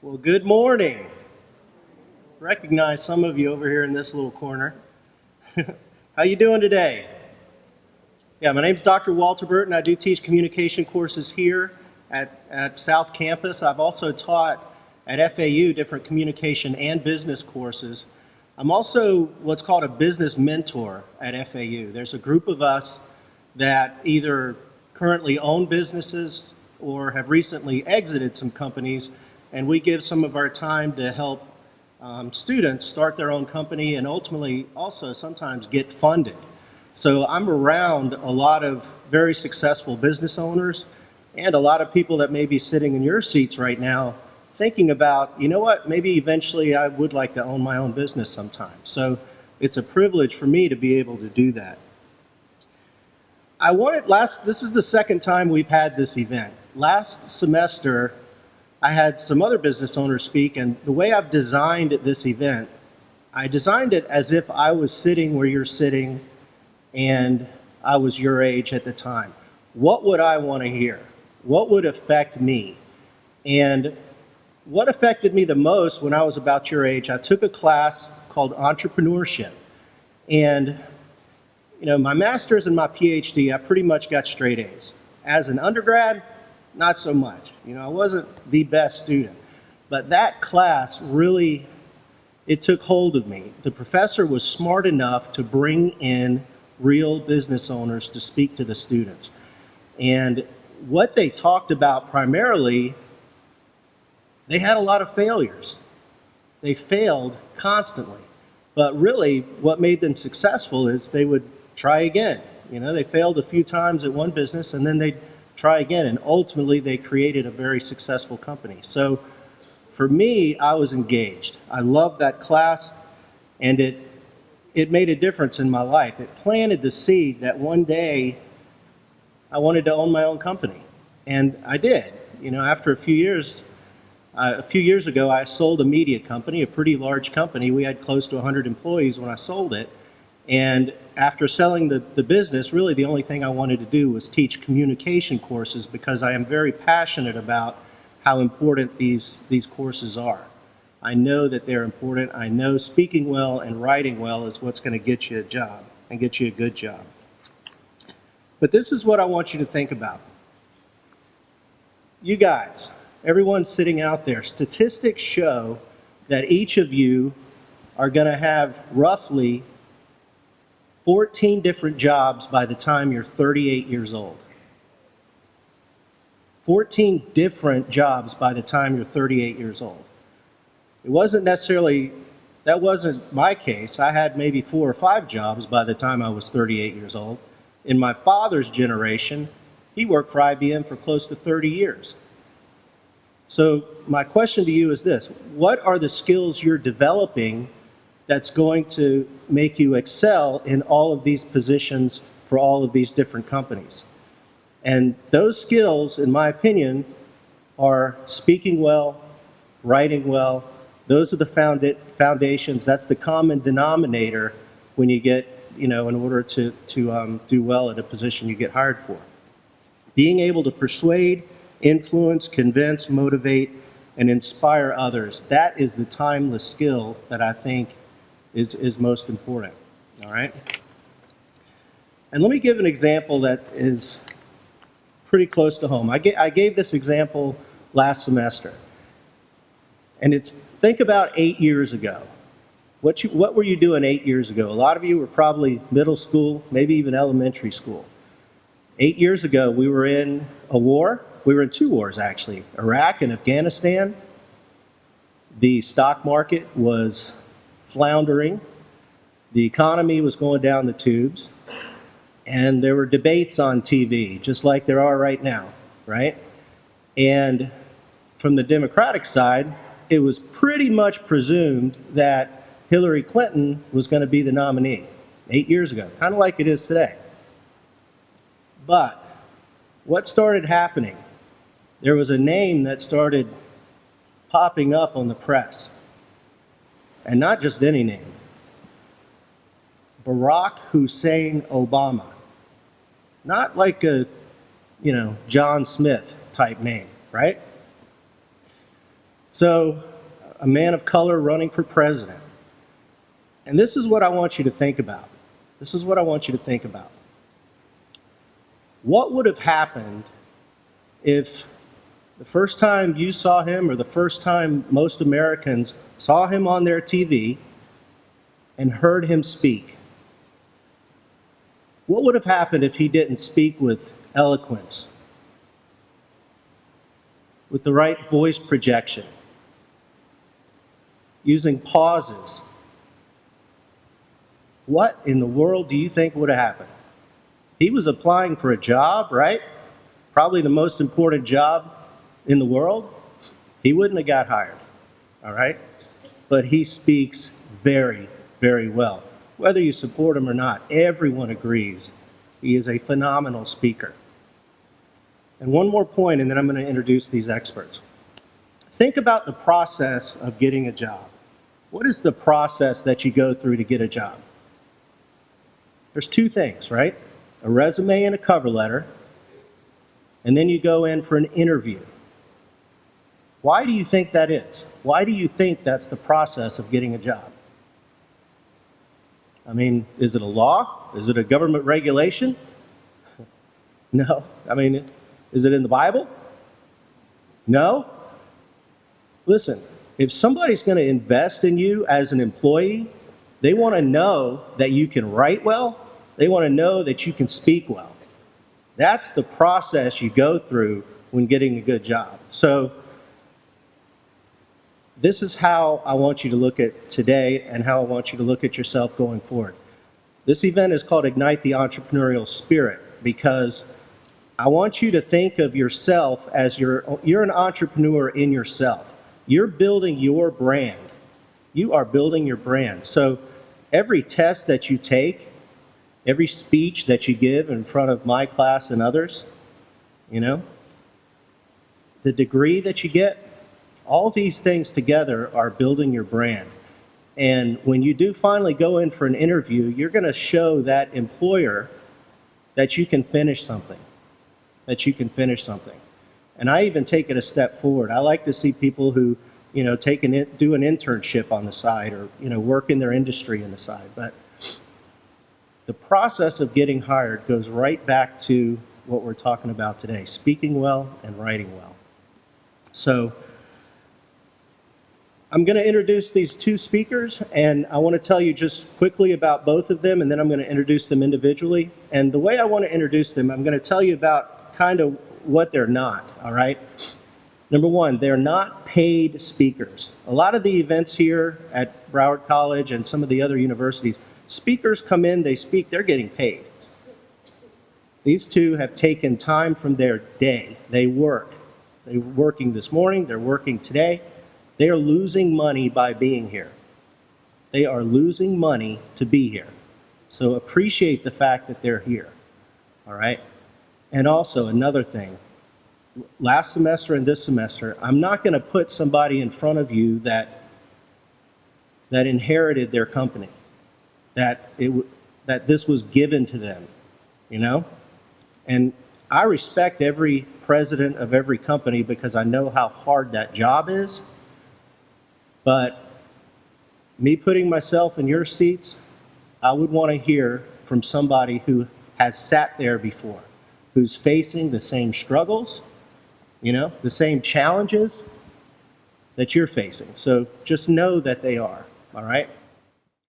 Well, good morning. Recognize some of you over here in this little corner. How you doing today? Yeah, my name's Dr. Walter Burton. I do teach communication courses here at South Campus. I've also taught at FAU different communication and business courses. I'm also what's called a business mentor at FAU. There's a group of us that either currently own businesses or have recently exited some companies, and we give some of our time to help students start their own company and ultimately also sometimes get funded. So I'm around a lot of very successful business owners and a lot of people that may be sitting in your seats right now thinking about, you know what, maybe eventually I would like to own my own business sometime. So it's a privilege for me to be able to do that. This is the second time we've had this event. Last semester, I had some other business owners speak, and the way I've designed this event, I designed it as if I was sitting where you're sitting and I was your age at the time. What would I want to hear? What would affect me? And what affected me the most when I was about your age, I took a class called Entrepreneurship. And my master's and my PhD, I pretty much got straight A's. As an undergrad, not so much. I wasn't the best student. But that class really, it took hold of me. The professor was smart enough to bring in real business owners to speak to the students. And what they talked about primarily, they had a lot of failures. They failed constantly. But really, what made them successful is they would try again. They failed a few times at one business and then they'd try again, and ultimately they created a very successful company. So for me, I was engaged. I loved that class, and it made a difference in my life. It planted the seed that one day I wanted to own my own company, and I did. After a few years ago, I sold a media company, a pretty large company. We had close to 100 employees when I sold it. And after selling the business, really the only thing I wanted to do was teach communication courses because I am very passionate about how important these courses are. I know that they're important. I know speaking well and writing well is what's going to get you a job and get you a good job. But this is what I want you to think about. You guys, everyone sitting out there, statistics show that each of you are going to have roughly 14 different jobs by the time you're 38 years old. 14 different jobs by the time you're 38 years old. That wasn't my case. I had maybe 4 or 5 jobs by the time I was 38 years old. In my father's generation, he worked for IBM for close to 30 years. So my question to you is this: what are the skills you're developing that's going to make you excel in all of these positions for all of these different companies? And those skills, in my opinion, are speaking well, writing well. Those are the foundations. That's the common denominator when you get, in order to do well at a position you get hired for. Being able to persuade, influence, convince, motivate, and inspire others, that is the timeless skill that I think is most important, all right? And let me give an example that is pretty close to home. I gave this example last semester, and think about 8 years ago. What were you doing 8 years ago? A lot of you were probably middle school, maybe even elementary school. 8 years ago, we were in a war. We were in 2 wars, actually, Iraq and Afghanistan. The stock market was floundering. The economy was going down the tubes. And there were debates on TV, just like there are right now, right? And from the Democratic side, it was pretty much presumed that Hillary Clinton was going to be the nominee 8 years ago, kind of like it is today. But what started happening? There was a name that started popping up on the press. And not just any name. Barack Hussein Obama. Not like a, John Smith type name, right? So, a man of color running for president. And this is what I want you to think about. This is what I want you to think about. What would have happened if the first time you saw him, or the first time most Americans saw him on their TV and heard him speak? What would have happened if he didn't speak with eloquence, with the right voice projection, using pauses? What in the world do you think would have happened? He was applying for a job, right? Probably the most important job in the world. He wouldn't have got hired, all right? But he speaks very, very well. Whether you support him or not, everyone agrees he is a phenomenal speaker. And one more point, and then I'm going to introduce these experts. Think about the process of getting a job. What is the process that you go through to get a job? There's two things, right? A resume and a cover letter, and then you go in for an interview. Why do you think that is? Why do you think that's the process of getting a job? I mean, is it a law? Is it a government regulation? No. I mean, is it in the Bible? No. Listen, if somebody's going to invest in you as an employee, they want to know that you can write well. They want to know that you can speak well. That's the process you go through when getting a good job. So this is how I want you to look at today and how I want you to look at yourself going forward. This event is called Ignite the Entrepreneurial Spirit because I want you to think of yourself as you're an entrepreneur in yourself. You're building your brand. You are building your brand. So every test that you take, every speech that you give in front of my class and others, the degree that you get, all these things together are building your brand. And when you do finally go in for an interview, you're going to show that employer that you can finish something, And I even take it a step forward. I like to see people who, do an internship on the side or, work in their industry on the side. But the process of getting hired goes right back to what we're talking about today, speaking well and writing well. So I'm going to introduce these two speakers, and I want to tell you just quickly about both of them, and then I'm going to introduce them individually. And the way I want to introduce them, I'm going to tell you about kind of what they're not, all right? Number one, they're not paid speakers. A lot of the events here at Broward College and some of the other universities, speakers come in, they speak, they're getting paid. These two have taken time from their day. They work. They're working this morning, they're working today. They are losing money by being here. They are losing money to be here. So appreciate the fact that they're here, all right? And also another thing, last semester and this semester, I'm not going to put somebody in front of you that inherited their company, that this was given to them, And I respect every president of every company because I know how hard that job is. But me putting myself in your seats, I would want to hear from somebody who has sat there before, who's facing the same struggles, the same challenges that you're facing. So just know that they are, all right?